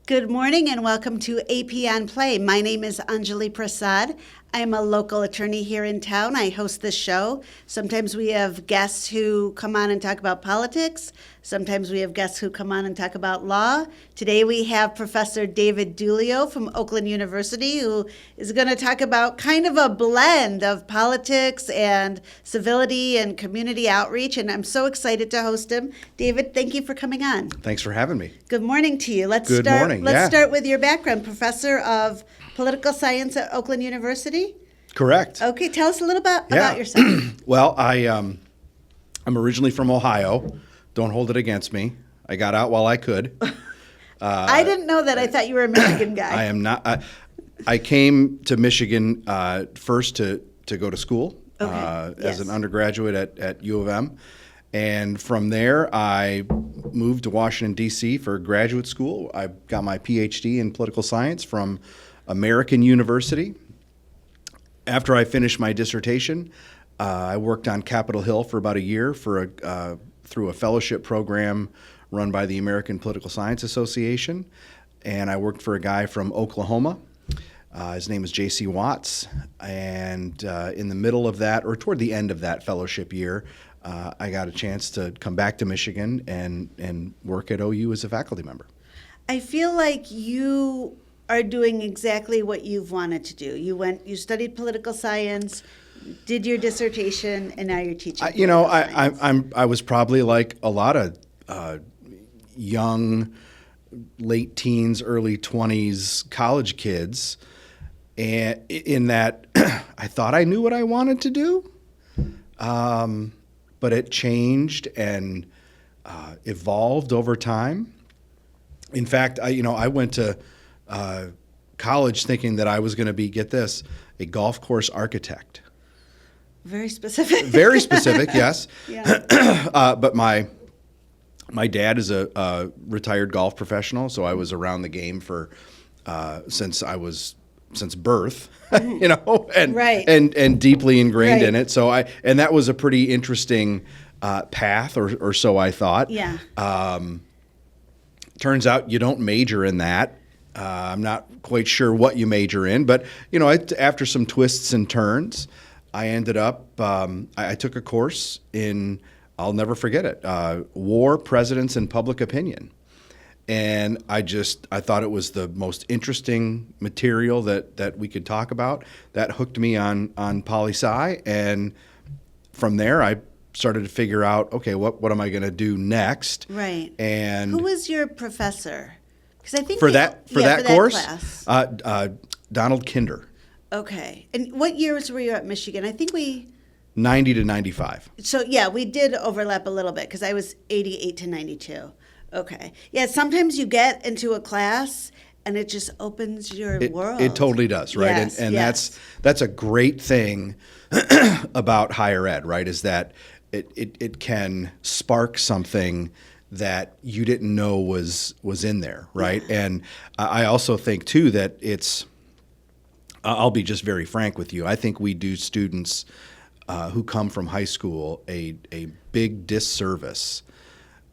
Good morning and welcome to AP on Play. My name is Anjali Prasad. I'm a local attorney here in town. I host this show. Sometimes we have guests who come on and talk about politics. Sometimes we have guests who come on and talk about law. Today we have Professor David Dulio from Oakland University, who is going to talk about kind of a blend of politics and civility and community outreach, and I'm so excited to host him. David, thank you for coming on. Thanks for having me. Good morning to you. Good morning. Let's start with your background. Professor of Political Science at Oakland University? Correct. Okay, tell us a little bit about yourself. Well, I'm originally from Ohio. Don't hold it against me. I got out while I could. I didn't know that. I thought you were a Michigan guy. I am not. I came to Michigan first to go to school as an undergraduate at U of M. And from there, I moved to Washington, D.C. for graduate school. I got my PhD in political science from American University. After I finished my dissertation, I worked on Capitol Hill for about a year through a fellowship program run by the American Political Science Association. And I worked for a guy from Oklahoma. His name is J.C. Watts. And in the middle of that, or toward the end of that fellowship year, I got a chance to come back to Michigan and work at OU as a faculty member. I feel like you are doing exactly what you've wanted to do. You studied political science, did your dissertation, and now you're teaching. I was probably like a lot of young, late teens, early 20s college kids, and in that I thought I knew what I wanted to do. But it changed and evolved over time. In fact, I went to college thinking that I was going to be, get this, a golf course architect. Very specific. Very specific, yes. Yeah. But my dad is a retired golf professional, so I was around the game since birth, and Right. and deeply ingrained Right. in it. So and that was a pretty interesting path, or so I thought. Yeah. Turns out you don't major in that. I'm not quite sure what you major in, but after some twists and turns, I ended up. I took a course in, I'll never forget it, War, Presidents, and Public Opinion. And I thought it was the most interesting material that we could talk about. That hooked me on poli-sci, and from there I started to figure out, okay, what am I going to do next? Right. And who was your professor? Because I think for that course, class. Donald Kinder. Okay. And what years were you at Michigan? I think 90 to 95. So yeah, we did overlap a little bit because I was 88 to 92. Okay. Yeah, sometimes you get into a class and it just opens your world. It totally does, right? Yes, and yes. that's a great thing about higher ed, right? Is that it can spark something that you didn't know was in there, right? Yeah. And I also think too that I'll be just very frank with you. I think we do students who come from high school a big disservice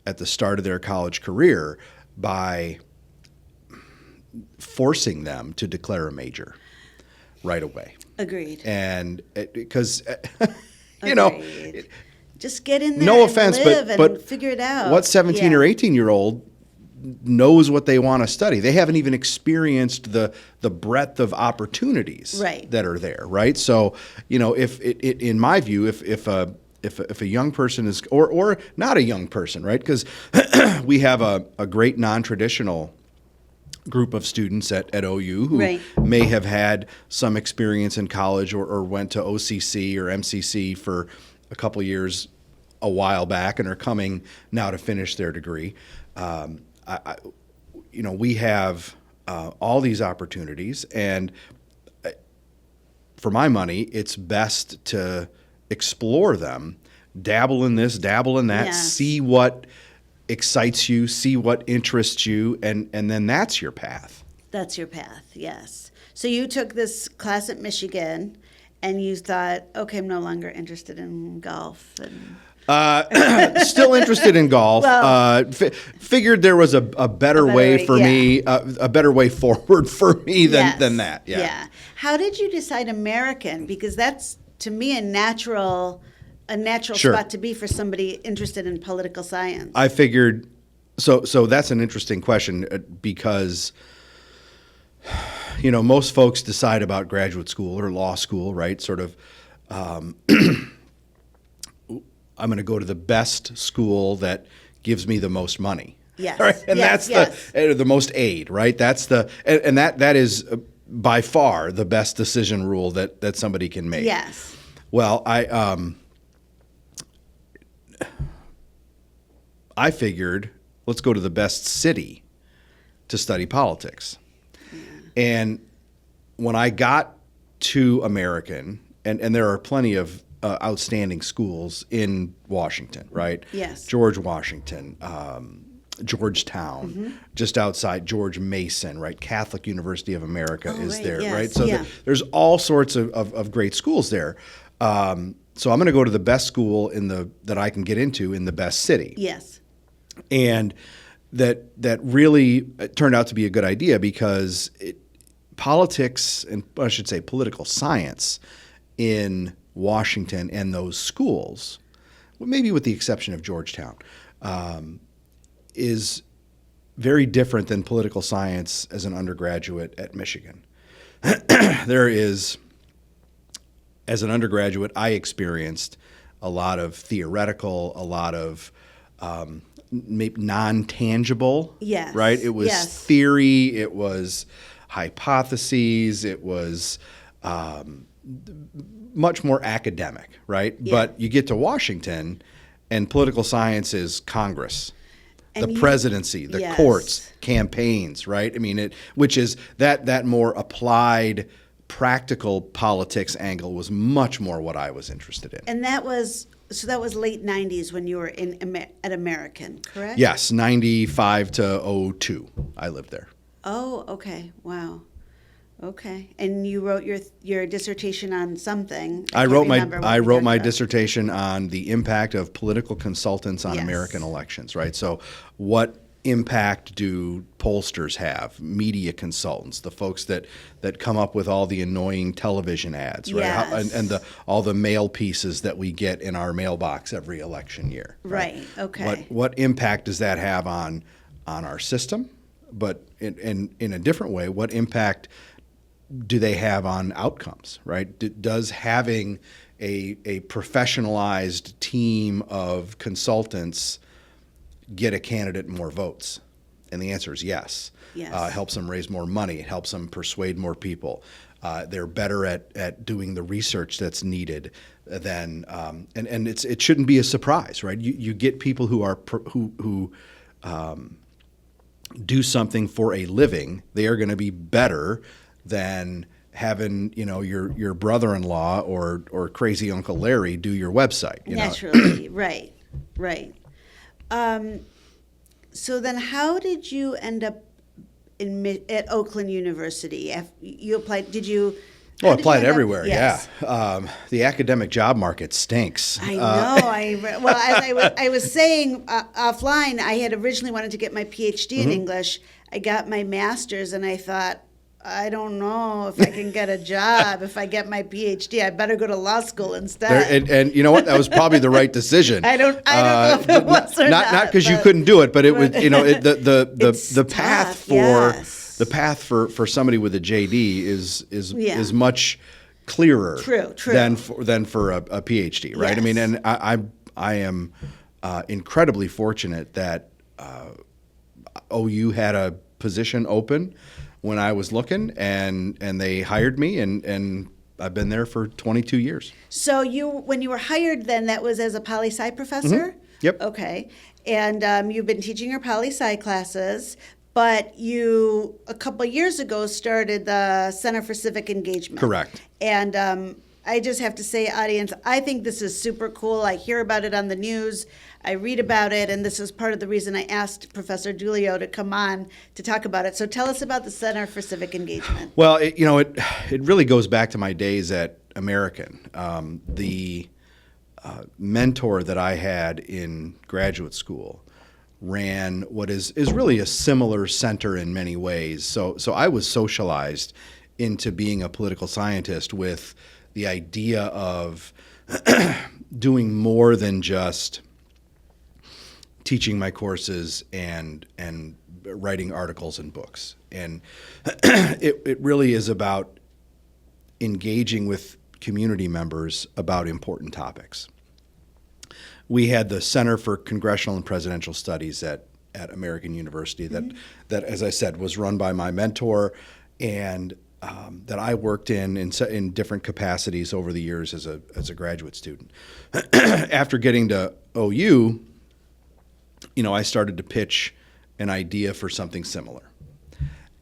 at the start of their college career by forcing them to declare a major right away. Agreed. And because, just get in there no and offense, live but and figure it out. What 17 or 18-year-old knows what they want to study? They haven't even experienced the breadth of opportunities that are there, right? So, if in my view, if a young person is, or not a young person, right? Because we have a great non-traditional group of students at OU who may have had some experience in college or went to OCC or MCC for a couple of years a while back and are coming now to finish their degree. We have all these opportunities, and for my money, it's best to explore them, dabble in this, dabble in that, see what excites you, see what interests you, and then that's your path. That's your path, yes. So you took this class at Michigan, and you thought, okay, I'm no longer interested in golf. And Still interested in golf. Well- Figured there was a better way for me, a better way forward for me than that. Yeah. How did you decide American? Because that's, to me, a natural Sure. spot to be for somebody interested in political science. I figured. So that's an interesting question because, most folks decide about graduate school or law school, right? Sort of. I'm going to go to the best school that gives me the most money. Yes. Right? And Yes, that's the most aid, right? That's and that is by far the best decision rule that somebody can make. Yes. Well, I figured, let's go to the best city to study politics. And when I got to American, and there are plenty of outstanding schools in Washington, right? Yes. George Washington, Georgetown, just outside George Mason, right? Catholic University of America is right, there, yes, right? So yeah. there's all sorts of great schools there. So I'm going to go to the best school that I can get into in the best city. Yes. And that really turned out to be a good idea because politics, and I should say political science in Washington and those schools, well, maybe with the exception of Georgetown, is very different than political science as an undergraduate at Michigan. There is, as an undergraduate, I experienced a lot of theoretical, a lot of maybe non-tangible, Yes, right? It was yes. theory, it was hypotheses, it was much more academic, right? Yeah. But you get to Washington, and political science is Congress, And the you- presidency, the Yes. courts, campaigns, right? I mean, which is that more applied, practical politics angle was much more what I was interested in. And that was late 90s when you were at American, correct? Yes, 95 to 02, I lived there. Oh, okay. Wow. Okay. And you wrote your dissertation on something. I can't wrote remember what my we talked about. dissertation on the impact of political consultants on Yes. American elections, right? So what impact do pollsters have, media consultants, the folks that come up with all the annoying television ads, right? Yes. And all the mail pieces that we get in our mailbox every election year. Right. Okay. What impact does that have on our system? But in a different way, what impact do they have on outcomes, right? Does having a professionalized team of consultants get a candidate more votes? And the answer is yes. Yes. It helps them raise more money. It helps them persuade more people. They're better at doing the research that's needed than, and it shouldn't be a surprise, right? You get people who do something for a living. They are going to be better than having your brother-in-law or crazy Uncle Larry do your website. Naturally. Right. So then how did you end up at Oakland University? You applied, did you? Oh, how I did you applied end up- everywhere. Yes. Yeah, the academic job market stinks. I know. Well, as I was saying offline, I had originally wanted to get my PhD Mm-hmm. in English. I got my master's, and I thought, I don't know if I can get a job if I get my PhD. I better go to law school instead. And you know what? That was probably the right decision. I don't know if it was or not. Not because you but- couldn't do it, but it was It's the path tough, for yes. the path for somebody with a JD Yeah. is much clearer True. than for a PhD, right? I mean, Yes. and I am incredibly fortunate that OU had a position open when I was looking, and they hired me, and I've been there for 22 years. So when you were hired then, that was as a poli-sci professor? Yep. Okay. And you've been teaching your poli-sci classes, but you, a couple years ago, started the Center for Civic Engagement. Correct. And I just have to say, audience, I think this is super cool. I hear about it on the news. I read about it, and this is part of the reason I asked Professor Dulio to come on to talk about it. So tell us about the Center for Civic Engagement. Well, it really goes back to my days at American. The mentor that I had in graduate school ran what is really a similar center in many ways. So I was socialized into being a political scientist with the idea of doing more than just teaching my courses and writing articles and books. And it really is about engaging with community members about important topics. We had the Center for Congressional and Presidential Studies at American University that, as I said, was run by my mentor, and that I worked in different capacities over the years as a graduate student. After getting to OU, I started to pitch an idea for something similar.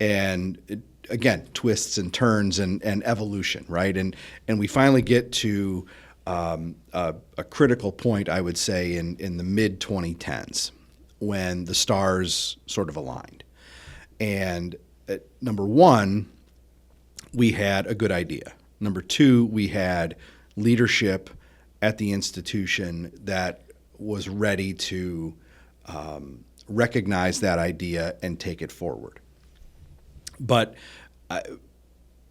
And again, twists and turns and evolution, right? And we finally get to a critical point, I would say, in the mid-2010s when the stars sort of aligned. And number one, we had a good idea. Number two, we had leadership at the institution that was ready to recognize that idea and take it forward. But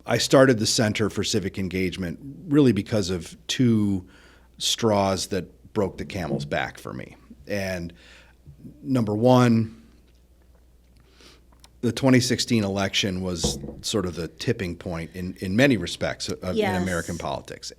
I started the Center for Civic Engagement really because of two straws that broke the camel's back for me. And number one, the 2016 election was sort of the tipping point in many respects in American politics.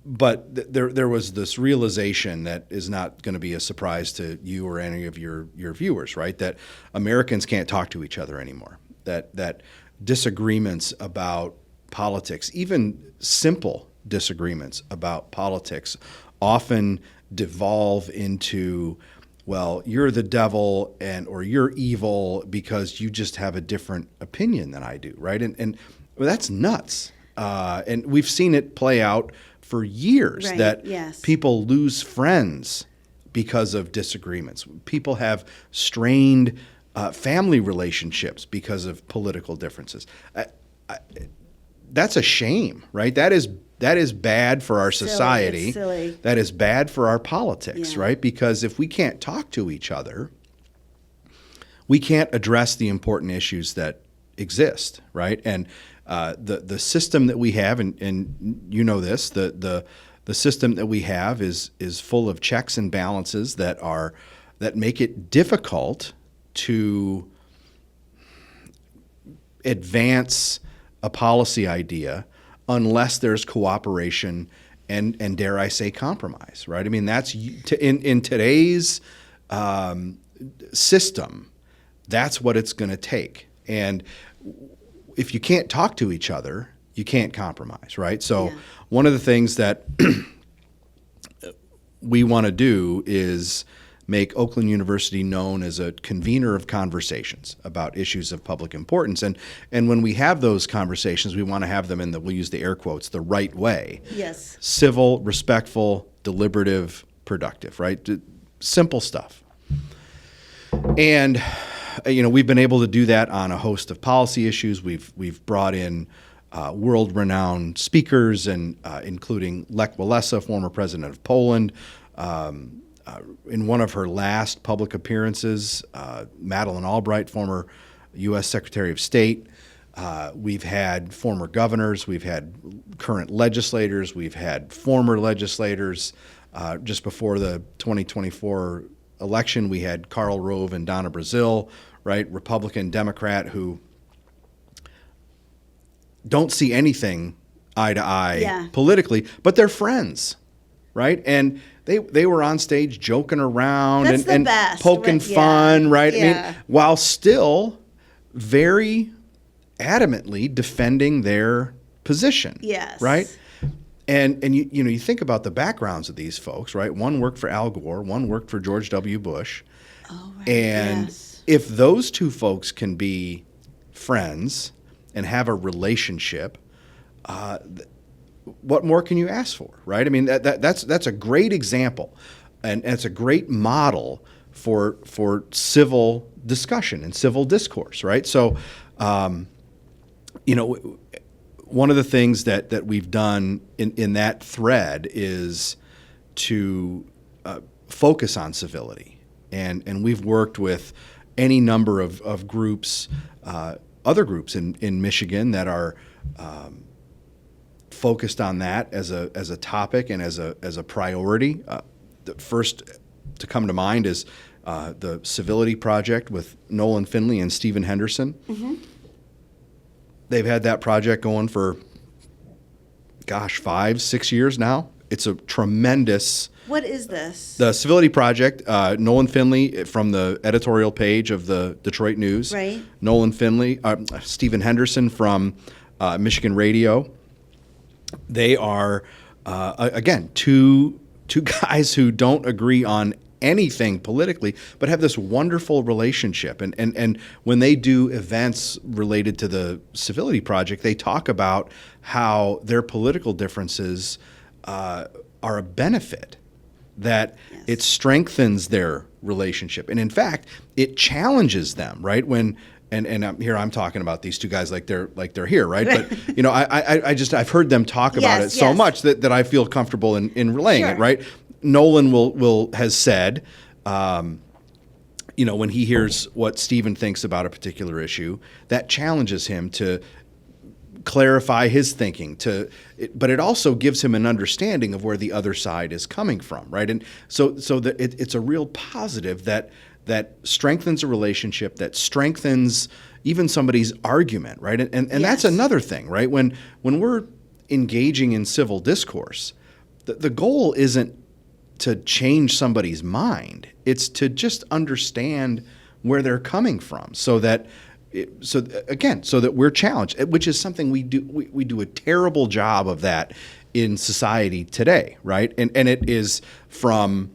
But there was this realization that is not going to be a surprise to you or any of your viewers, right? That Americans can't talk to each other anymore. That disagreements about politics, even simple disagreements about politics, often devolve into, well, you're the devil or you're evil because you just have a different opinion than I do, right? And well, that's nuts. And we've seen it play out for years, right, that yes. people lose friends because of disagreements. People have strained family relationships because of political differences. That's a shame, right? That is bad for our society. Silly. That is bad for our politics, Yeah. right? Because if we can't talk to each other, we can't address the important issues that exist, right? And the system that we have, and you know this, the system that we have is full of checks and balances that make it difficult to advance a policy idea unless there's cooperation and dare I say compromise, right? I mean, that's in today's system, that's what it's going to take. And if you can't talk to each other, you can't compromise, right? So one of the things that we want to do is make Oakland University known as a convener of conversations about issues of public importance. And when we have those conversations, we want to have them we'll use the air quotes, the right way. Yes. Civil, respectful, deliberative, productive, right? Simple stuff. And we've been able to do that on a host of policy issues. We've brought in world-renowned speakers, and including Lech Walesa, former president of Poland. In one of her last public appearances, Madeleine Albright, former U.S. Secretary of State. We've had former governors. We've had current legislators. We've had former legislators. Just before the 2024 election, we had Karl Rove and Donna Brazil, right, Republican, Democrat, who don't see anything eye to eye politically, but they're friends, right? And they were on stage joking around and best, poking fun, right? Yeah. I mean, while still very adamantly defending their position, Yes. right? And you think about the backgrounds of these folks, right? One worked for Al Gore, one worked for George W. Bush. Oh, right. And if those two folks can be friends and have a relationship, what more can you ask for, right? I mean, that's a great example, and it's a great model for civil discussion and civil discourse, right? So, one of the things that we've done in that thread is to focus on civility. And we've worked with any number of groups, other groups in Michigan that are focused on that as a topic and as a priority. The first to come to mind is the Civility Project with Nolan Finley and Stephen Henderson. Mm-hmm. They've had that project going for, 5-6 years now. It's a tremendous. What is this? The Civility Project, Nolan Finley from the editorial page of the Detroit News. Right. Nolan Finley, Stephen Henderson from Michigan Radio. They are, again, two guys who don't agree on anything politically, but have this wonderful relationship. And when they do events related to the Civility Project, they talk about how their political differences are a benefit, that it strengthens their relationship. And in fact, it challenges them, right? I'm talking about these two guys like they're here, right? But I've heard them talk about it so much that I feel comfortable in relaying it, right? Nolan has said, when he hears what Stephen thinks about a particular issue, that challenges him to clarify his thinking. But it also gives him an understanding of where the other side is coming from, right? And so that it's a real positive that strengthens a relationship, that strengthens even somebody's argument, right? And that's another thing, right? When we're engaging in civil discourse, the goal isn't to change somebody's mind. It's to just understand where they're coming from, so that we're challenged, which is something we do. We do a terrible job of that in society today, right? And it is from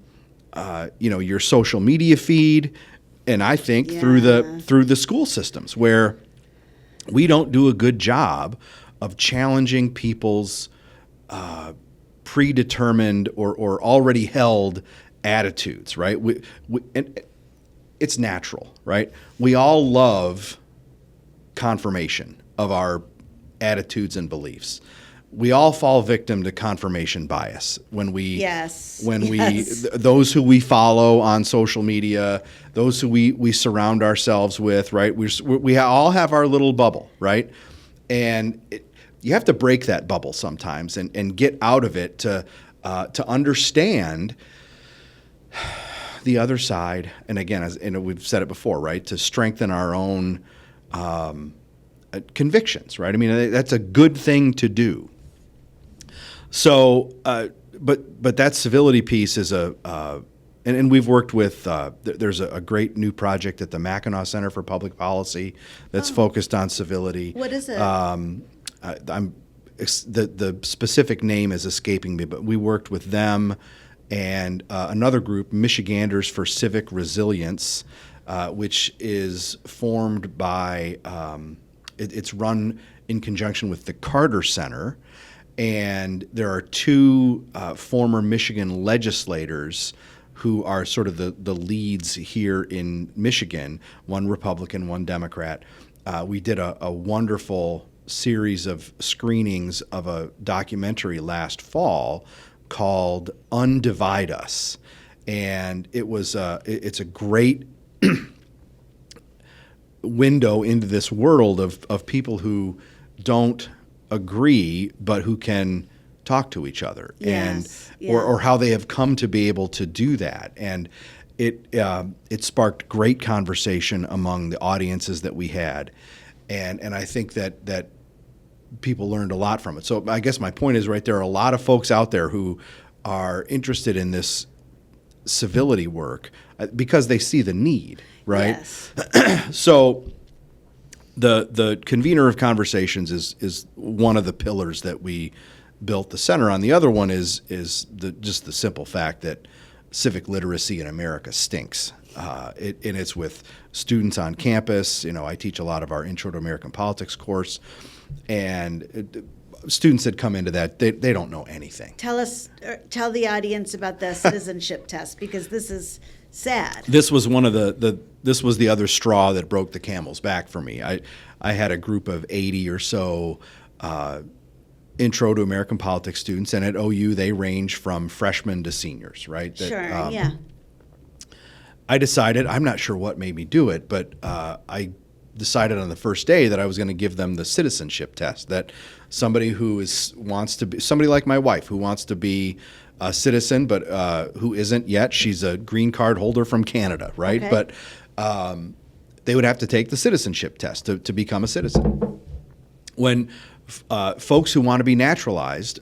your social media feed, and I think through the school systems, where we don't do a good job of challenging people's predetermined or already held attitudes, right? And it's natural, right? We all love confirmation of our attitudes and beliefs. We all fall victim to confirmation bias when those who we follow on social media, those who we surround ourselves with, right? We all have our little bubble, right? And you have to break that bubble sometimes and get out of it to understand the other side. And again, we've said it before, right? To strengthen our own convictions, right? I mean, that's a good thing to do. So, but that civility piece is and we've worked with, there's a great new project at the Mackinac Center for Public Policy that's focused on civility. What is it? The specific name is escaping me, but we worked with them and another group, Michiganders for Civic Resilience, which is formed by, it's run in conjunction with the Carter Center. And there are two former Michigan legislators who are sort of the leads here in Michigan, one Republican, one Democrat. We did a wonderful series of screenings of a documentary last fall called Undivide Us. And it's a great window into this world of people who don't agree, but who can talk to each other, or how they have come to be able to do that. And it sparked great conversation among the audiences that we had, and I think that people learned a lot from it. So I guess my point is, right, there are a lot of folks out there who are interested in this civility work because they see the need, right? Yes. So the convener of conversations is one of the pillars that we built the center on. The other one is just the simple fact that civic literacy in America stinks. And it's with students on campus. I teach a lot of our Intro to American Politics course, and students that come into that, they don't know anything. Tell the audience about the citizenship test, because this is sad. This was one of this was the other straw that broke the camel's back for me. I had a group of 80 or so Intro to American Politics students, and at OU they range from freshmen to seniors, right? Sure, yeah. I decided, I'm not sure what made me do it, but I decided on the first day that I was going to give them the citizenship test, that somebody wants to be, somebody like my wife who wants to be a citizen but who isn't yet, she's a green card holder from Canada, right? Okay. But they would have to take the citizenship test to become a citizen. When folks who want to be naturalized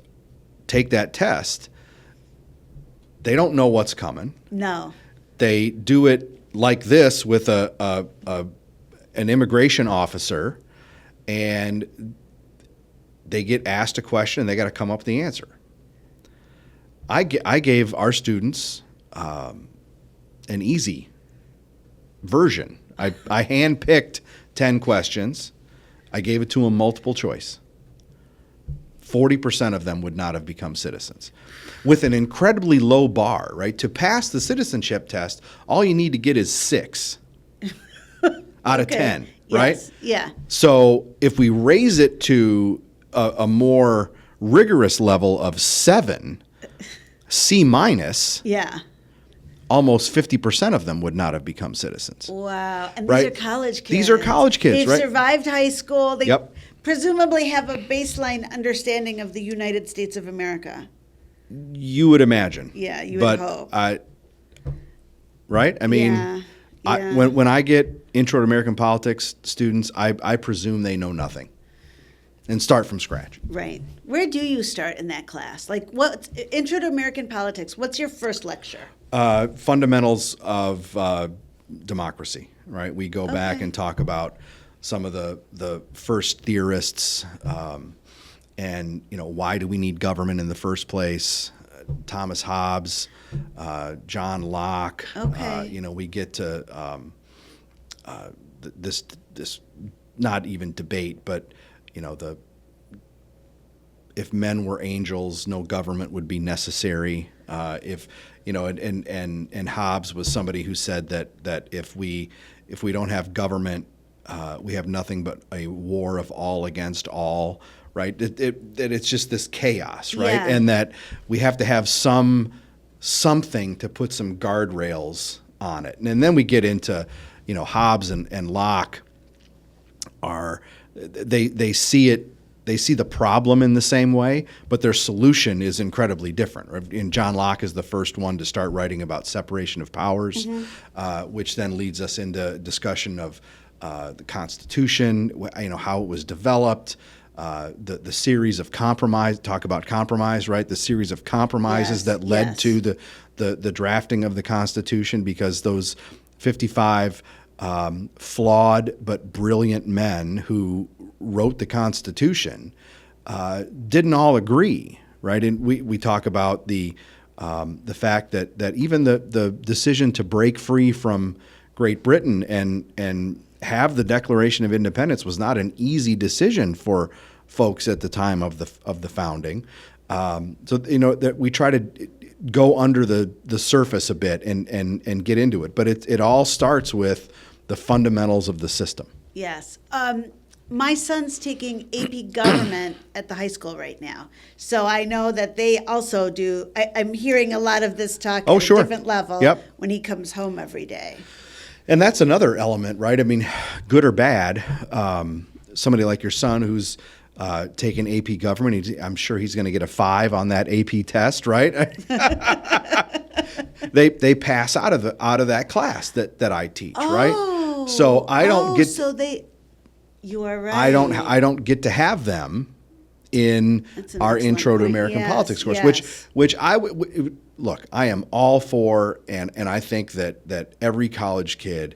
take that test, they don't know what's coming. No. They do it like this with an immigration officer, and they get asked a question and they got to come up with the answer. I gave our students an easy version. I handpicked 10 questions. I gave it to them multiple choice. 40% of them would not have become citizens. With an incredibly low bar, right? To pass the citizenship test, all you need to get is 6 out of 10, right? Yes. Yeah. So if we raise it to a more rigorous level of 7, C minus, Yeah. almost 50% of them would not have become citizens. Wow. And Right. these are college kids. These are college kids, They've right? survived high school. They Yep. presumably have a baseline understanding of the United States of America. You would imagine. Yeah, you would but hope. Right? I mean, Yeah. Yeah. when I get Intro to American Politics students, I presume they know nothing and start from scratch. Right. Where do you start in that class? Like, what Intro to American Politics? What's your first lecture? Fundamentals of democracy, right? We go back Okay. and talk about some of the first theorists, and why do we need government in the first place? Thomas Hobbes, John Locke. Okay. We get to this not even debate, but if men were angels, no government would be necessary. And Hobbes was somebody who said that if we don't have government, we have nothing but a war of all against all, right? That it's just this chaos, right? Yeah. And that we have to have something to put some guardrails on it. And then we get into, Hobbes and Locke they see it. They see the problem in the same way, but their solution is incredibly different. And John Locke is the first one to start writing about separation of powers, which then leads us into discussion of the Constitution, how it was developed, the series of compromise. Talk about compromise, right? The series of compromises Yes, that led yes. to the drafting of the Constitution, because those 55 flawed but brilliant men who wrote the Constitution didn't all agree, right? And we talk about the fact that even the decision to break free from Great Britain and have the Declaration of Independence was not an easy decision for folks at the time of the founding. That we try to go under the surface a bit and get into it, but it all starts with the fundamentals of the system. Yes. My son's taking AP Government at the high school right now. So I know that they also do. I'm hearing a lot of this talk Oh, at sure. a different level Yep. when he comes home every day. And that's another element, right? I mean, good or bad, somebody like your son who's taking AP Government, I'm sure he's going to get a 5 on that AP test, right? They pass out of that class that I teach, right? So I don't get. So you are right. I don't get to have them in That's an our excellent Intro to point. American Yes, Politics course, yes. which look, I am all for, and I think that every college kid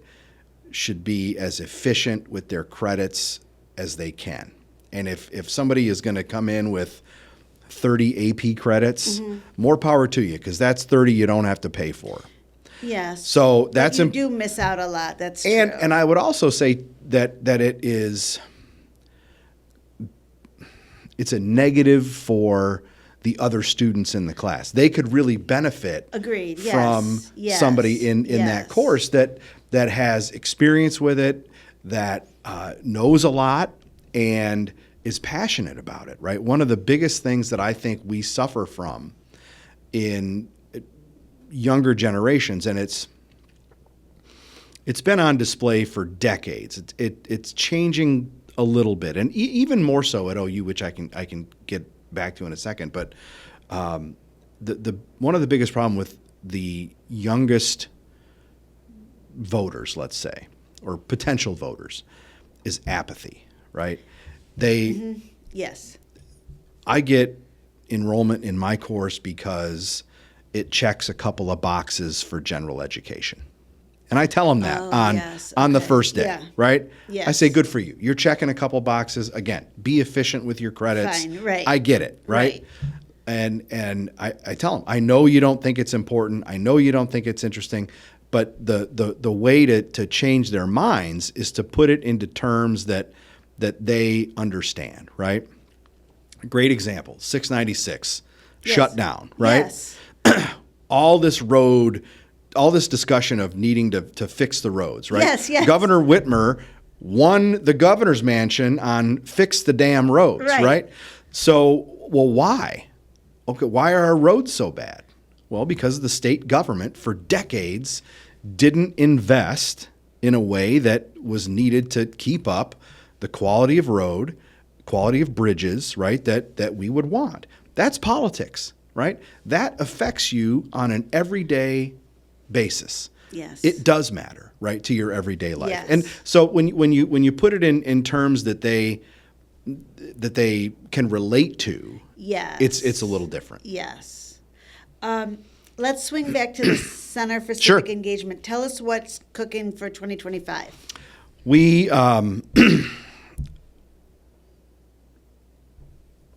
should be as efficient with their credits as they can. And if somebody is going to come in with 30 AP credits, more power to you, because that's 30 you don't have to pay for. Yes. So But that's you do miss out a lot. That's true. and I would also say that it's a negative for the other students in the class. They could really benefit Agreed. Yes. from Yes. somebody in Yes. that course that has experience with it, that knows a lot, and is passionate about it, right? One of the biggest things that I think we suffer from in younger generations, and it's been on display for decades. It's changing a little bit, and even more so at OU, which I can get back to in a second. But the one of the biggest problem with the youngest voters, let's say, or potential voters, is apathy, right? Yes. I get enrollment in my course because it checks a couple of boxes for general education. And I tell them that on the first day, right? Yes. I say, good for you. You're checking a couple boxes. Again, be efficient with your credits. Fine, right. I get it, right? And I tell them, I know you don't think it's important. I know you don't think it's interesting. But the way to change their minds is to put it into terms that they understand, right? Great example, 696, shut down, right? Yes. All this discussion of needing to fix the roads, right? Yes. Governor Whitmer won the governor's mansion on fix the damn roads, right? So, well, why? Okay, why are our roads so bad? Well, because the state government for decades didn't invest in a way that was needed to keep up the quality of road, quality of bridges, right, that we would want. That's politics, right? That affects you on an everyday basis. Yes. It does matter, right, to your everyday life. Yes. And so when you put it in terms that they can relate to, yes, it's a little different. Yes. Let's swing back to the Center for Civic Sure. Engagement. Tell us what's cooking for 2025. We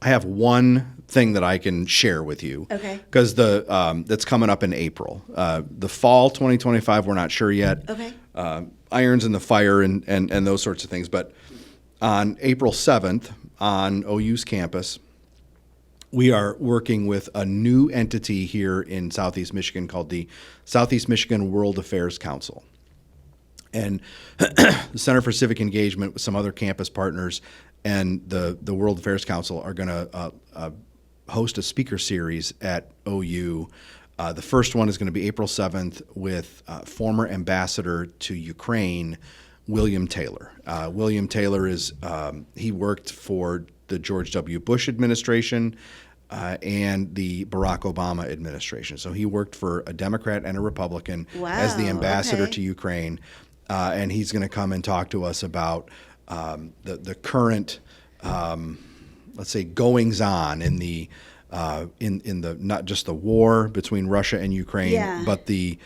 I have one thing that I can share with you. Okay. Because that's coming up in April. The fall 2025, we're not sure yet. Okay. Irons in the fire and those sorts of things. But on April 7th on OU's campus, we are working with a new entity here in Southeast Michigan called the Southeast Michigan World Affairs Council. And the Center for Civic Engagement with some other campus partners and the World Affairs Council are going to host a speaker series at OU. The first one is going to be April 7th with former ambassador to Ukraine, William Taylor. William Taylor he worked for the George W. Bush administration and the Barack Obama administration. So he worked for a Democrat and a Republican as the ambassador to Ukraine. And he's going to come and talk to us about the current, let's say, goings on in the not just the war between Russia and Ukraine, but the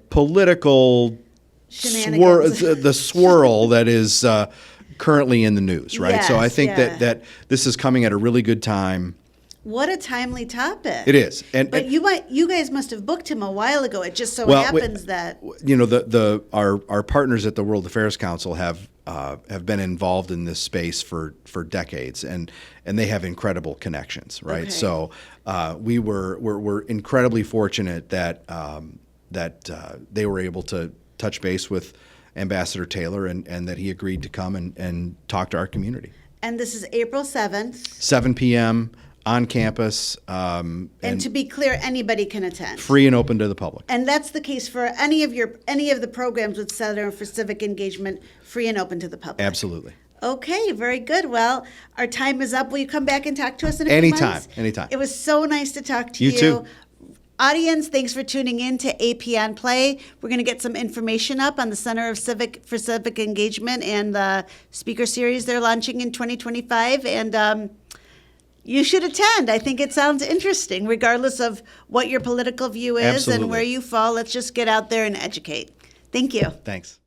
political the swirl that is currently in the news, right? Yes, so I think that this is coming at a really good time. What a timely topic! It is, but you guys must have booked him a while ago. It just so happens that our partners at the World Affairs Council have been involved in this space for decades, and they have incredible connections, right? Okay. So we're incredibly fortunate that they were able to touch base with Ambassador Taylor and that he agreed to come and talk to our community. And this is April 7th. 7 p.m. on campus. And to be clear, anybody can attend. Free and open to the public. And that's the case for any of the programs with Center for Civic Engagement, free and open to the public. Absolutely. Okay, very good. Well, our time is up. Will you come back and talk to us in a few months? Anytime. It was so nice to talk to you. You too. Audience, thanks for tuning in to AP on Play. We're going to get some information up on the Center for Civic Engagement and the speaker series they're launching in 2025. And you should attend. I think it sounds interesting, regardless of what your political view is. Absolutely. And where you fall. Let's just get out there and educate. Thank you. Thanks.